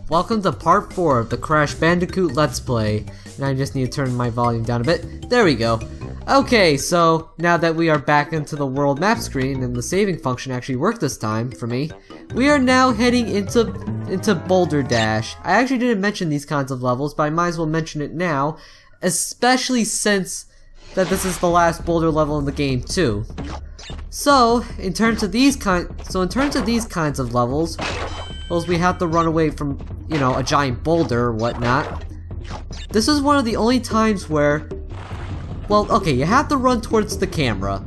welcome to part 4 of the Crash Bandicoot Let's Play. And I just need to turn my volume down a bit. There we go. Okay, so now that we are back into the world map screen and the saving function actually worked this time for me, we are now heading into Boulder Dash. I actually didn't mention these kinds of levels, but I might as well mention it now, especially since that this is the last boulder level in the game too. So, in terms of these kinds of levels, we have to run away from, you know, a giant boulder or whatnot. This is one of the only times where, well, okay, you have to run towards the camera.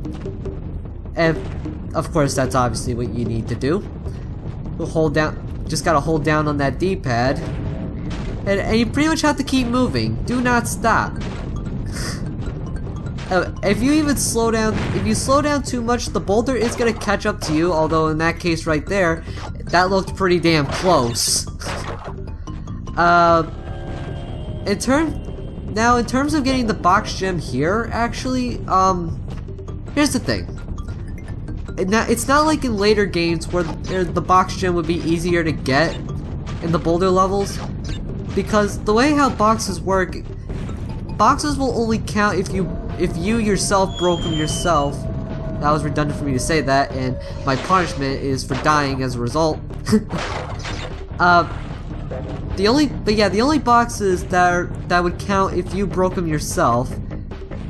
And, of course, that's obviously what you need to do. Hold down, just gotta hold down on that D-pad. And you pretty much have to keep moving. Do not stop. If you slow down too much, the boulder is gonna catch up to you, although in that case right there, that looked pretty damn close. In terms of getting the box gem here, actually, here's the thing. It's not like in later games where the box gem would be easier to get in the boulder levels, because the way how boxes work, boxes will only count if you yourself broke them yourself. That was redundant for me to say that, and my punishment is for dying as a result. The only boxes that would count if you broke them yourself,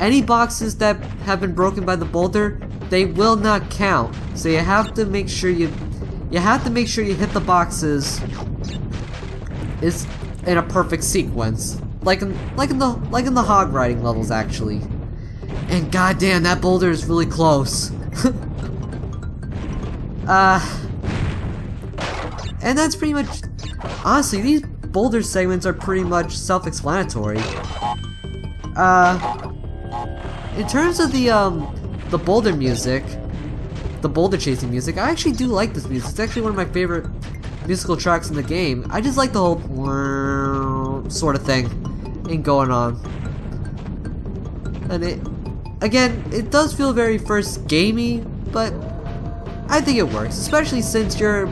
any boxes that have been broken by the boulder, they will not count. So you have to make sure you hit the boxes is in a perfect sequence, like in the hog riding levels actually. And goddamn, that boulder is really close. And that's pretty much, honestly, these boulder segments are pretty much self-explanatory. In terms of the boulder music, the boulder chasing music, I actually do like this music. It's actually one of my favorite musical tracks in the game. I just like the whole sort of thing going on. And it does feel very first gamey, but I think it works, especially since you're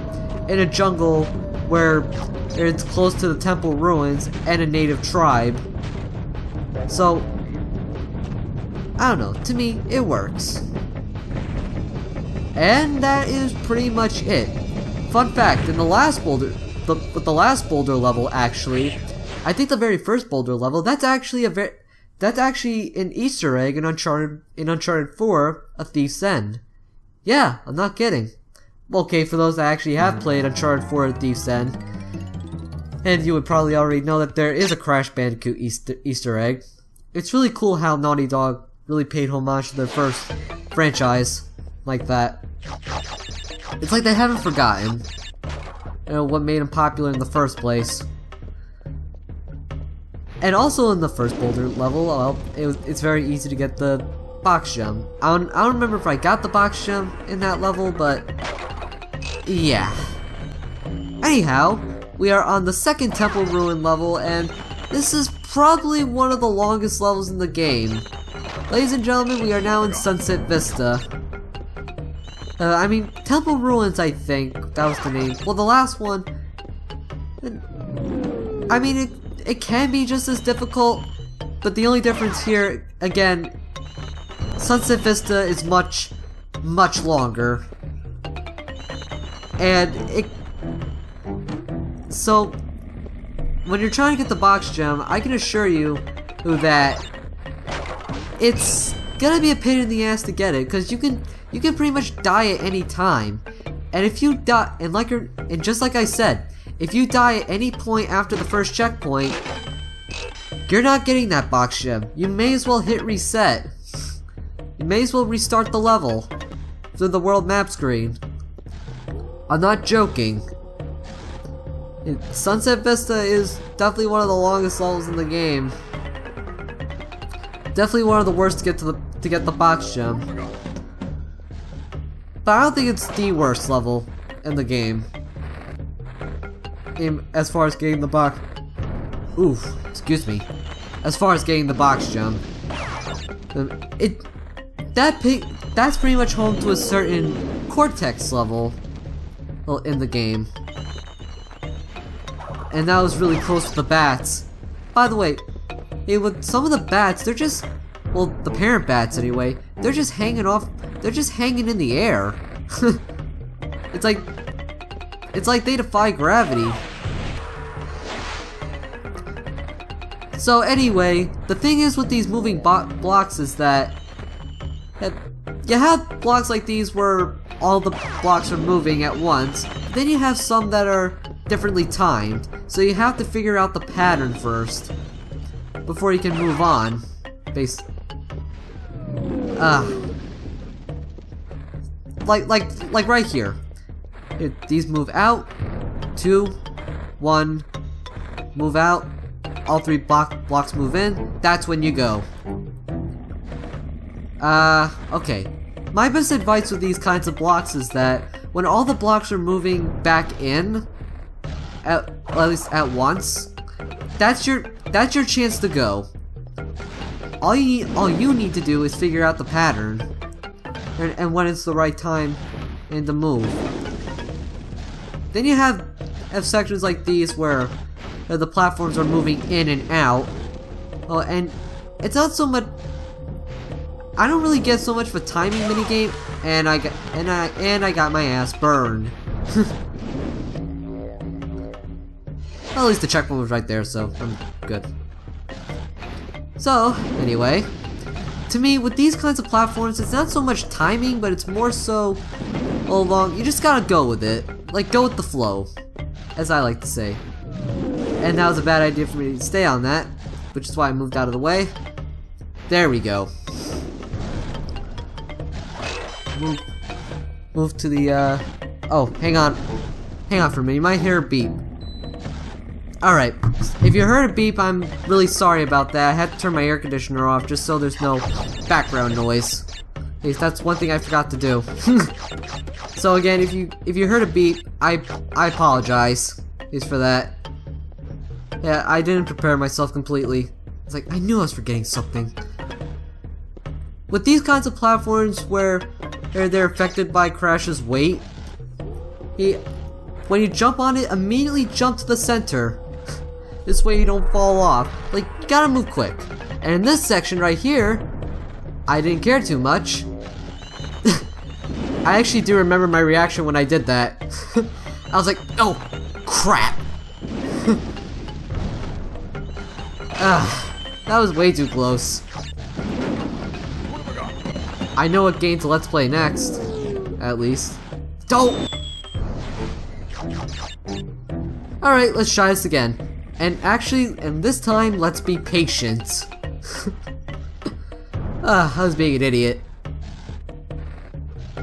in a jungle where it's close to the temple ruins and a native tribe. So, I don't know, to me, it works. And that is pretty much it. Fun fact, in the last boulder, the last boulder level actually, I think the very first boulder level, that's actually an Easter egg in Uncharted 4, A Thief's End. Yeah, I'm not kidding. Okay, for those that actually have played Uncharted 4, A Thief's End, and you would probably already know that there is a Crash Bandicoot Easter egg. It's really cool how Naughty Dog really paid homage to their first franchise like that. It's like they haven't forgotten, you know, what made them popular in the first place. And also in the first boulder level, well, it's very easy to get the box gem. I don't remember if I got the box gem in that level, but yeah. Anyhow, we are on the second temple ruin level, and this is probably one of the longest levels in the game. Ladies and gentlemen, we are now in Sunset Vista. I mean, Temple Ruins, I think that was the name. Well, the last one, I mean, it can be just as difficult, but the only difference here, again, Sunset Vista is much, much longer. And so, when you're trying to get the box gem, I can assure you that it's gonna be a pain in the ass to get it, because you can pretty much die at any time. And if you die, and just like I said, if you die at any point after the first checkpoint, you're not getting that box gem. You may as well hit reset. You may as well restart the level through the world map screen. I'm not joking. Sunset Vista is definitely one of the longest levels in the game. Definitely one of the worst to get the box gem. But I don't think it's the worst level in the game. As far as getting the box... Oof, excuse me. As far as getting the box gem. That's pretty much home to a certain Cortex level in the game. And that was really close to the bats. By the way, with some of the bats, they're just, well, the parent bats anyway, they're just hanging in the air. It's like they defy gravity. So anyway, the thing is with these moving blocks is that you have blocks like these where all the blocks are moving at once. Then you have some that are differently timed. So you have to figure out the pattern first before you can move on. Like right here. These move out, 2, 1, move out, all 3 blocks move in, that's when you go. Okay. My best advice with these kinds of blocks is that when all the blocks are moving back in, at least at once, that's your chance to go. All you need to do is figure out the pattern and when it's the right time and to move. Then you have sections like these where the platforms are moving in and out. Oh, and it's not so much. I don't really get so much of a timing minigame, and I got my ass burned. Well, at least the checkpoint was right there, so I'm good. So anyway, to me, with these kinds of platforms, it's not so much timing, but it's more so along. You just gotta go with it. Like, go with the flow, as I like to say. And that was a bad idea for me to stay on that, which is why I moved out of the way. There we go. Move to the, oh, hang on. Hang on for a minute, you might hear a beep. Alright, if you heard a beep, I'm really sorry about that. I had to turn my air conditioner off just so there's no background noise. At least that's one thing I forgot to do. So again, if you heard a beep, I apologize. At least for that. Yeah, I didn't prepare myself completely. It's like, I knew I was forgetting something. With these kinds of platforms where they're affected by Crash's weight, when you jump on it, immediately jump to the center. This way you don't fall off. Like, you gotta move quick. And in this section right here, I didn't care too much. I actually do remember my reaction when I did that. I was like, oh, crap. That was way too close. I know what game to let's play next. At least. Don't! Alright, let's try this again. And this time, let's be patient. I was being an idiot.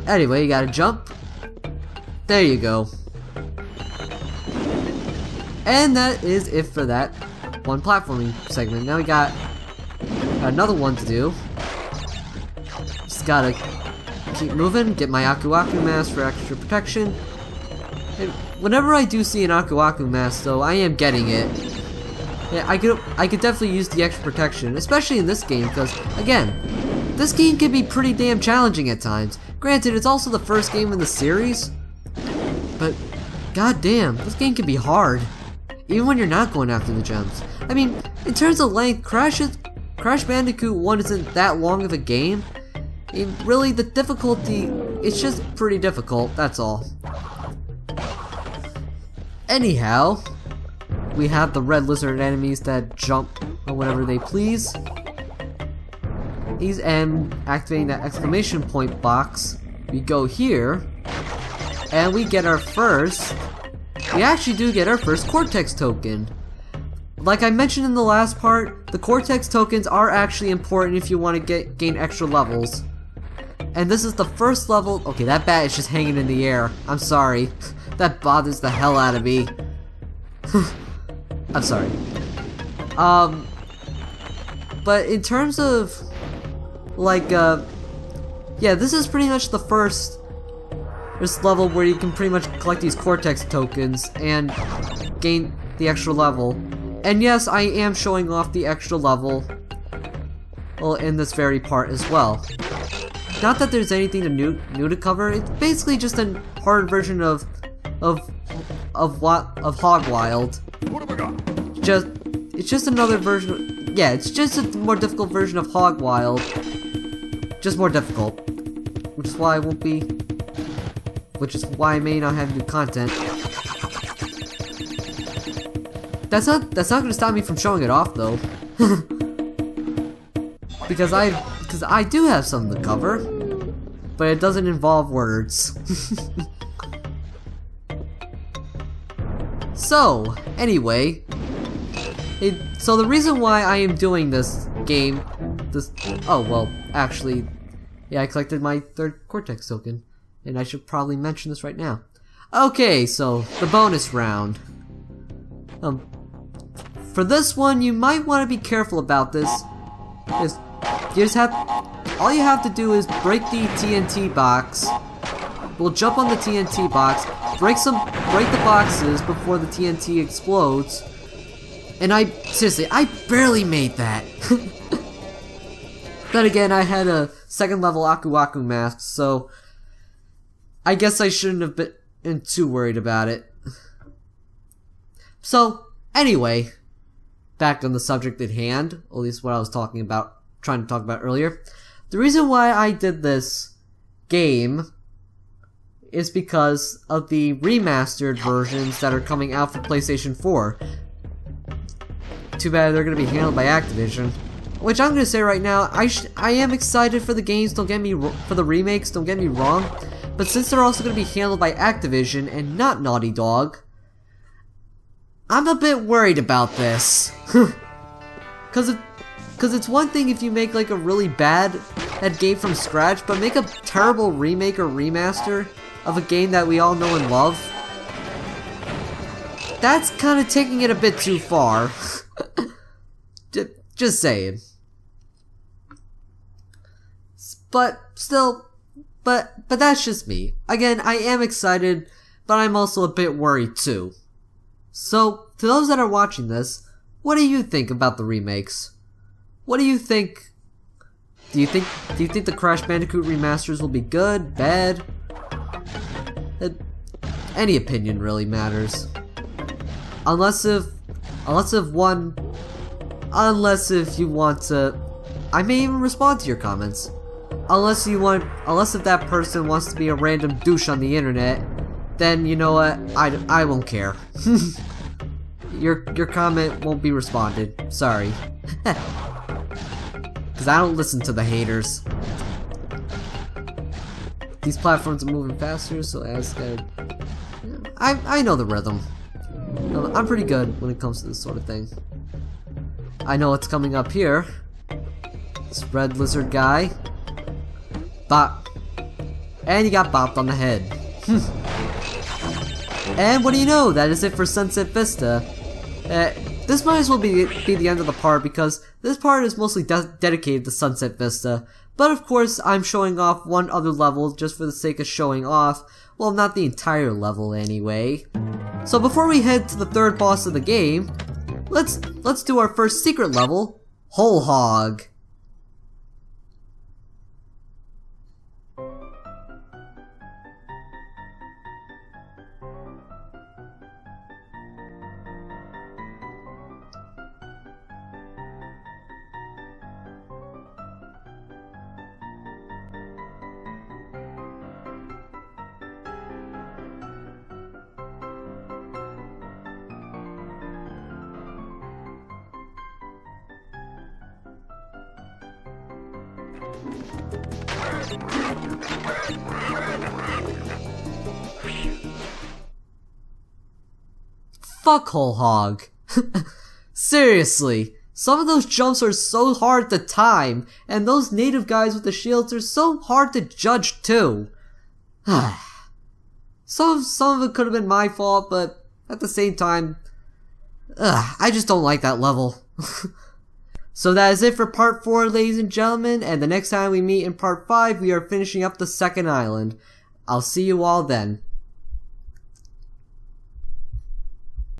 Anyway, you gotta jump. There you go. And that is it for that one platforming segment. Now we got another one to do. Just gotta keep moving, get my Aku Aku mask for extra protection. And whenever I do see an Aku Aku mask, though, I am getting it. Yeah, I could definitely use the extra protection, especially in this game, because again, this game can be pretty damn challenging at times. Granted, it's also the first game in the series, but goddamn, this game can be hard, even when you're not going after the gems. I mean, in terms of length, Crash Bandicoot 1 isn't that long of a game. Really, the difficulty, it's just pretty difficult, that's all. Anyhow, we have the red lizard enemies that jump whenever they please. And activating that exclamation point box, we go here, and we get our first, we actually do get our first Cortex token. Like I mentioned in the last part, the Cortex tokens are actually important if you want to gain extra levels. And this is the first level. Okay, that bat is just hanging in the air. I'm sorry. That bothers the hell out of me. I'm sorry. But in terms of, like, yeah, this is pretty much the first level where you can pretty much collect these Cortex tokens and gain the extra level. And yes, I am showing off the extra level, well, in this very part as well. Not that there's anything new to cover. It's basically just a hard version of of Hog Wild. It's just another version. Yeah, it's just a more difficult version of Hog Wild. Just more difficult, which is why I won't be. Which is why I may not have new content. That's not gonna stop me from showing it off though. because I do have something to cover, but it doesn't involve words. So, anyway, so the reason why I am doing this game, oh well, actually, yeah, I collected my third Cortex token, and I should probably mention this right now. Okay, so the bonus round. For this one, you might want to be careful about this. Is you just have, all you have to do is break the TNT box. We'll jump on the TNT box, break the boxes before the TNT explodes. And seriously, I barely made that. Then again, I had a second level Aku Aku mask, so I guess I shouldn't have been too worried about it. So, anyway, back on the subject at hand, at least what I was trying to talk about earlier. The reason why I did this game is because of the remastered versions that are coming out for PlayStation 4. Too bad they're going to be handled by Activision. Which I'm going to say right now, I am excited for the games, for the remakes, don't get me wrong. But since they're also going to be handled by Activision and not Naughty Dog, I'm a bit worried about this. Cause it's one thing if you make like a really bad game from scratch, but make a terrible remake or remaster of a game that we all know and love. That's kind of taking it a bit too far. Just saying. But still, but that's just me. Again, I am excited, but I'm also a bit worried too. So, to those that are watching this, what do you think about the remakes? What do you think? Do you think the Crash Bandicoot remasters will be good, bad? Any opinion really matters. Unless if you want to, I may even respond to your comments. Unless if that person wants to be a random douche on the internet, then you know what, I won't care. Your comment won't be responded. Sorry. Because I don't listen to the haters. These platforms are moving faster, so I know the rhythm. I'm pretty good when it comes to this sort of thing. I know what's coming up here. This red lizard guy. Bop. And he got bopped on the head. And what do you know? That is it for Sunset Vista. This might as well be the end of the part, because this part is mostly dedicated to Sunset Vista. But of course, I'm showing off one other level just for the sake of showing off. Well, not the entire level anyway. So before we head to the third boss of the game, let's do our first secret level, Whole Hog. Fuck Whole Hog. Seriously, some of those jumps are so hard to time, and those native guys with the shields are so hard to judge too. Some of it could have been my fault, but at the same time, I just don't like that level. So that is it for part 4, ladies and gentlemen, and the next time we meet in part 5, we are finishing up the second island. I'll see you all then.